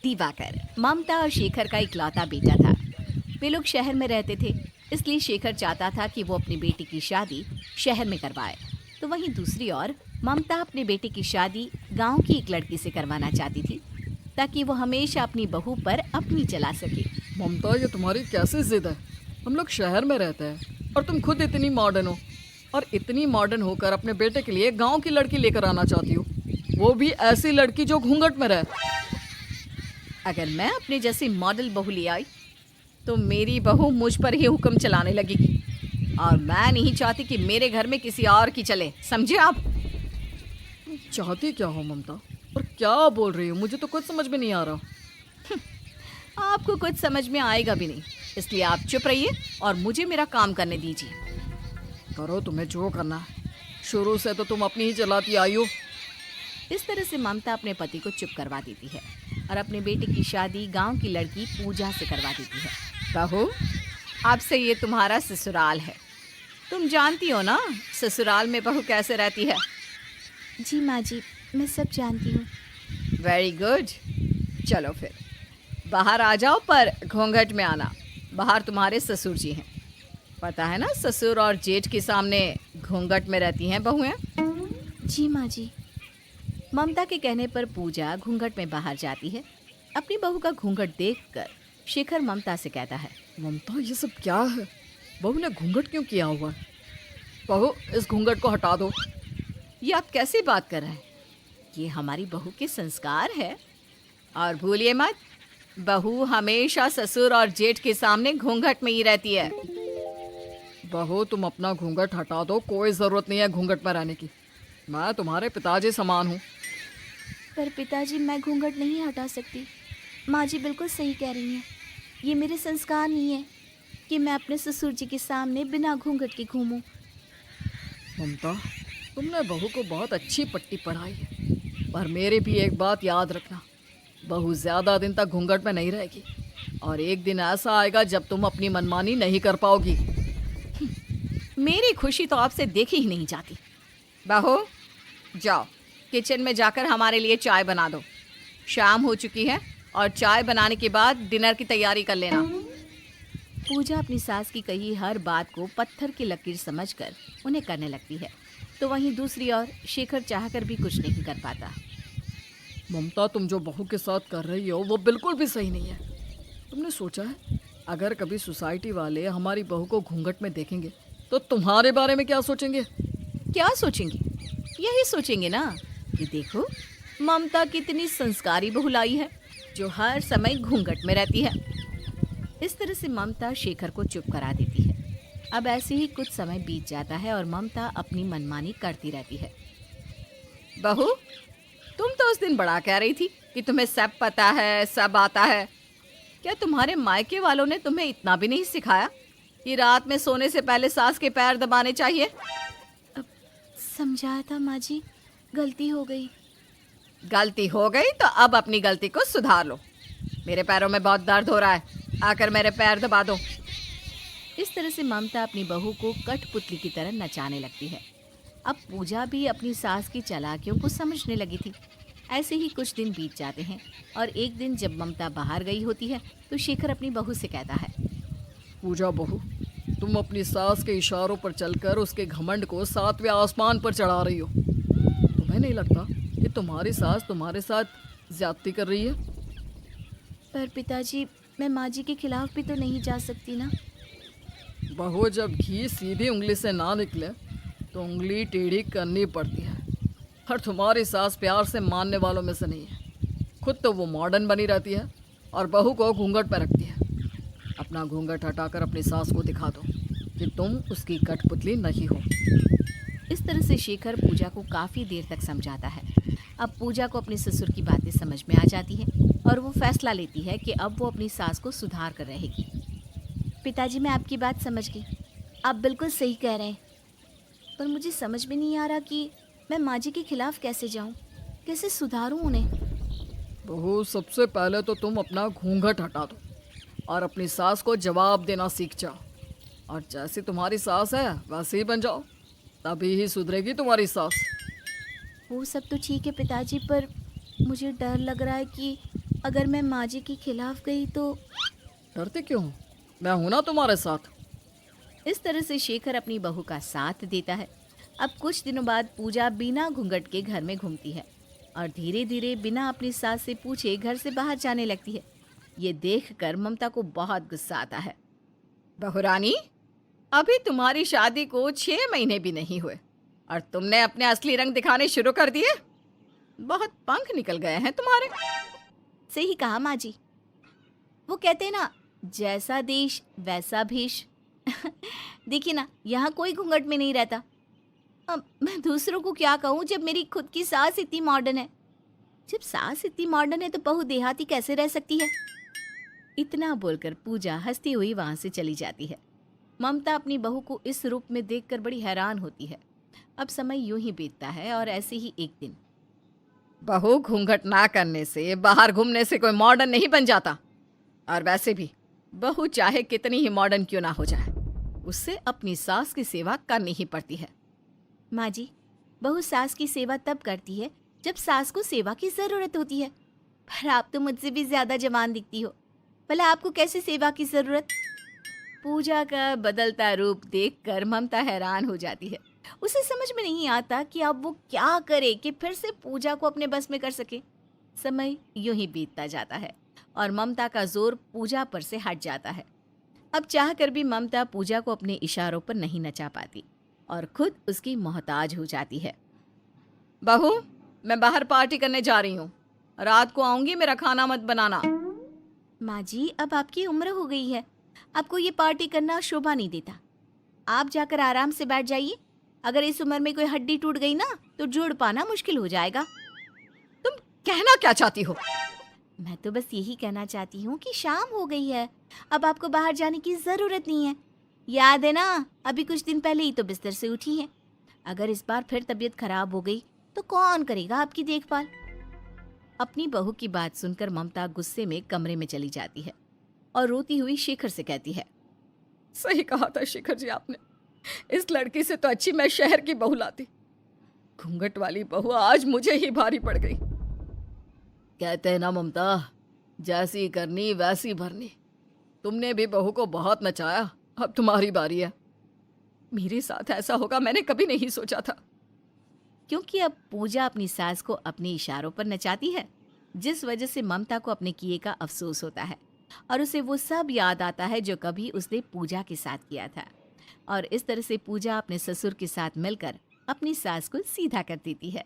दिवाकर ममता और शेखर का इकलौता बेटा था। वे लोग शहर में रहते थे, इसलिए शेखर चाहता था कि वो अपनी बेटी की शादी शहर में करवाए। तो वहीं दूसरी ओर ममता अपने बेटे की शादी गांव की एक लड़की से करवाना चाहती थी, ताकि वो हमेशा अपनी बहू पर अपनी चला सके। ममता, ये तुम्हारी कैसी जिद है? हम लोग शहर में रहते हैं और तुम खुद इतनी मॉडर्न हो, और इतनी मॉडर्न होकर अपने बेटे के लिए गांव की लड़की लेकर आना चाहती हो, वो भी ऐसी लड़की जो घूंघट में रहे। अगर मैं अपने जैसी मॉडल बहू ले आई तो मेरी बहू मुझ पर ही हुक्म चलाने लगेगी, और मैं नहीं चाहती कि मेरे घर में किसी और की चले, समझे आप? तुम चाहती क्या हो ममता, और क्या बोल रही हो? मुझे तो कुछ समझ में नहीं आ रहा। आपको कुछ समझ में आएगा भी नहीं, इसलिए आप चुप रहिए और मुझे मेरा काम करने दीजिए। करो तुम्हें जो करना है, शुरू से तो तुम अपनी ही चलाती आई हो। इस तरह से ममता अपने पति को चुप करवा देती है और अपने बेटे की शादी गांव की लड़की पूजा से करवा देती है। बहू, अब से ये तुम्हारा ससुराल है। तुम जानती हो ना ससुराल में बहू कैसे रहती है। जी माँ जी, मैं सब जानती हूँ। वेरी गुड, चलो फिर बाहर आ जाओ, पर घूंघट में आना। बाहर तुम्हारे ससुर जी हैं, पता है ना, ससुर और जेठ के सामने घूंघट में रहती हैं बहुएं। जी माँ जी। ममता के कहने पर पूजा घूंघट में बाहर जाती है। अपनी बहू का घूंघट देखकर शेखर ममता से कहता है, ममता, ये सब क्या है? बहू ने घूंघट क्यों किया हुआ है? बहू, इस घूंघट को हटा दो। ये आप कैसी बात कर रहे हैं? ये हमारी बहू के संस्कार है, और भूलिए मत, बहू हमेशा ससुर और जेठ के सामने घूंघट में ही रहती है। बहू, तुम अपना घूंघट हटा दो, कोई ज़रूरत नहीं है घूंघट में रहने की। मैं तुम्हारे पिताजी समान हूँ। पर पिताजी, मैं घूंघट नहीं हटा सकती। माँ जी बिल्कुल सही कह रही हैं। ये मेरे संस्कार नहीं है कि मैं अपने ससुर जी के सामने बिना घूंघट के घूमूं। ममता, तुमने बहू को बहुत अच्छी पट्टी पढ़ाई है, पर मेरी भी एक बात याद रखना, बहू ज़्यादा दिन तक घूंघट में नहीं रहेगी, और एक दिन ऐसा आएगा जब तुम अपनी मनमानी नहीं कर पाओगी। मेरी खुशी तो आपसे देखी ही नहीं जाती। बहू, जाओ किचन में जाकर हमारे लिए चाय बना दो। शाम हो चुकी है और चाय बनाने के बाद डिनर की तैयारी कर लेना। पूजा अपनी सास की कही हर बात को पत्थर की लकीर समझकर उन्हें करने लगती है। तो वहीं दूसरी ओर शेखर चाहकर भी कुछ नहीं कर पाता। ममता, तुम जो बहू के साथ कर रही हो वो बिल्कुल भी सही नहीं है। तुमने सोचा है अगर कभी सोसाइटी वाले हमारी बहू को घूंघट में देखेंगे तो तुम्हारे बारे में क्या सोचेंगे? क्या सोचेंगे? यही सोचेंगे ना कि देखो ममता कितनी संस्कारी बहू लाई है, जो हर समय घूंघट में रहती है। इस तरह से ममता शेखर को चुप करा देती है। अब ऐसे ही कुछ समय बीत जाता है और ममता अपनी मनमानी करती रहती है। बहू, तुम तो उस दिन बड़ा कह रही थी कि तुम्हें सब पता है, सब आता है। क्या तुम्हारे मायके वालों ने तुम्हें इतना भी नहीं सिखाया कि रात में सोने से पहले सास के पैर दबाने चाहिए? समझाया था माँ जी, गलती हो गई। गलती हो गई तो अब अपनी गलती को सुधार लो। मेरे पैरों में बहुत दर्द हो रहा है, आकर मेरे पैर दबा दो। इस तरह से ममता अपनी बहू को कठपुतली की तरह नचाने लगती है। अब पूजा भी अपनी सास की चालाकियों को समझने लगी थी। ऐसे ही कुछ दिन बीत जाते हैं और एक दिन जब ममता बाहर गई होती है तो शेखर अपनी बहू से कहता है, पूजा बहू, तुम अपनी सास के इशारों पर चलकर उसके घमंड को 7वें आसमान पर चढ़ा रही हो। तुम्हें नहीं लगता कि तुम्हारी सास तुम्हारे साथ ज्यादती कर रही है? पर पिताजी, मैं माँ जी के खिलाफ भी तो नहीं जा सकती ना। बहू, जब घी सीधी उंगली से ना निकले तो उंगली टेढ़ी करनी पड़ती है, और तुम्हारी सास प्यार से मानने वालों में से नहीं है। खुद तो वो मॉडर्न बनी रहती है और बहू को घूंघट पर रखती है। अपना घूंघट हटाकर अपनी सास को दिखा दो कि तुम उसकी कठपुतली नहीं हो। इस तरह से शेखर पूजा को काफ़ी देर तक समझाता है। अब पूजा को अपने ससुर की बातें समझ में आ जाती हैं और वो फैसला लेती है कि अब वो अपनी सास को सुधार कर रहेगी। पिताजी, मैं आपकी बात समझ गई। आप बिल्कुल सही कह रहे हैं, पर मुझे समझ में नहीं आ रहा कि मैं माँ जी के खिलाफ कैसे जाऊँ, कैसे सुधारूँ उन्हें। बहू, सबसे पहले तो तुम अपना घूंघट हटा दो और अपनी सास को जवाब देना सीख जाओ, और जैसी तुम्हारी सास है वैसे ही बन जाओ, तभी ही सुधरेगी तुम्हारी सास। वो सब तो ठीक है पिताजी, पर मुझे डर लग रहा है कि अगर मैं माँ जी के खिलाफ गई तो? डरते क्यों हो? मैं हूं ना तुम्हारे साथ। इस तरह से शेखर अपनी बहू का साथ देता है। अब कुछ दिनों बाद पूजा बिना घूंघट के घर में घूमती है और धीरे धीरे बिना अपनी सास से पूछे घर से बाहर जाने लगती है। ये देखकर ममता को बहुत गुस्सा आता है। बहू रानी, अभी तुम्हारी शादी को 6 महीने भी नहीं हुए और तुमने अपने असली रंग दिखाने शुरू कर दिए। बहुत पंख निकल गए हैं तुम्हारे। सही कहा माँ जी। वो कहते हैं ना, जैसा देश वैसा भेष। देखिए ना, यहाँ कोई घूंघट में नहीं रहता। अब मैं दूसरों को क्या कहूँ जब मेरी खुद की सास इतनी मॉडर्न है। जब सास इतनी मॉडर्न है तो बहू देहाती कैसे रह सकती है? इतना बोलकर पूजा हंसती हुई वहां से चली जाती है। ममता अपनी बहू को इस रूप में देखकर बड़ी हैरान होती है। अब समय यूं ही बीतता है और ऐसे ही एक दिन। बहू, घूंघट ना करने से, बाहर घूमने से कोई मॉडर्न नहीं बन जाता। और वैसे भी बहू चाहे कितनी ही मॉडर्न क्यों ना हो जाए, उससे अपनी सास की सेवा करनी ही पड़ती है। माँ जी, बहू सास की सेवा तब करती है जब सास को सेवा की जरूरत होती है। पर आप तो मुझसे भी ज्यादा जवान दिखती हो, भला आपको कैसे सेवा की जरूरत? पूजा का बदलता रूप देखकर ममता हैरान हो जाती है। उसे समझ में नहीं आता कि अब वो क्या करे कि फिर से पूजा को अपने बस में कर सके। समय यूं ही बीतता जाता है और ममता का जोर पूजा पर से हट जाता है। अब चाहकर भी ममता पूजा को अपने इशारों पर नहीं नचा पाती और खुद उसकी मोहताज हो जाती है। बहू, मैं बाहर पार्टी करने जा रही हूँ। रात को आऊंगी, मेरा खाना मत बनाना। माँ जी, अब आपकी उम्र हो गई है, आपको ये पार्टी करना शोभा नहीं देता। आप जाकर आराम से बैठ जाइए। अगर इस उम्र में कोई हड्डी टूट गई ना तो जोड़ पाना मुश्किल हो जाएगा। तुम कहना क्या चाहती हो? मैं तो बस यही कहना चाहती हूँ कि शाम हो गई है, अब आपको बाहर जाने की जरूरत नहीं है। याद है ना, अभी कुछ दिन पहले ही तो बिस्तर से उठी हैं। अगर इस बार फिर तबीयत खराब हो गई तो कौन करेगा आपकी देखभाल? अपनी बहू की बात सुनकर ममता गुस्से में कमरे में चली जाती है और रोती हुई शेखर से कहती है, सही कहा था शेखर जी आपने। इस लड़की से तो अच्छी मैं शहर की बहू लाती। घूंघट वाली बहू आज मुझे ही भारी पड़ गई। कहते हैं ना ममता, जैसी करनी वैसी भरनी। तुमने भी बहू को बहुत नचाया, अब तुम्हारी बारी है। मेरे साथ ऐसा होगा मैंने कभी नहीं सोचा था। क्योंकि अब पूजा अपनी सास को अपने इशारों पर नचाती है, जिस वजह से ममता को अपने किए का अफसोस होता है और उसे वो सब याद आता है जो कभी उसने पूजा के साथ किया था। और इस तरह से पूजा अपने ससुर के साथ मिलकर अपनी सास को सीधा कर देती है।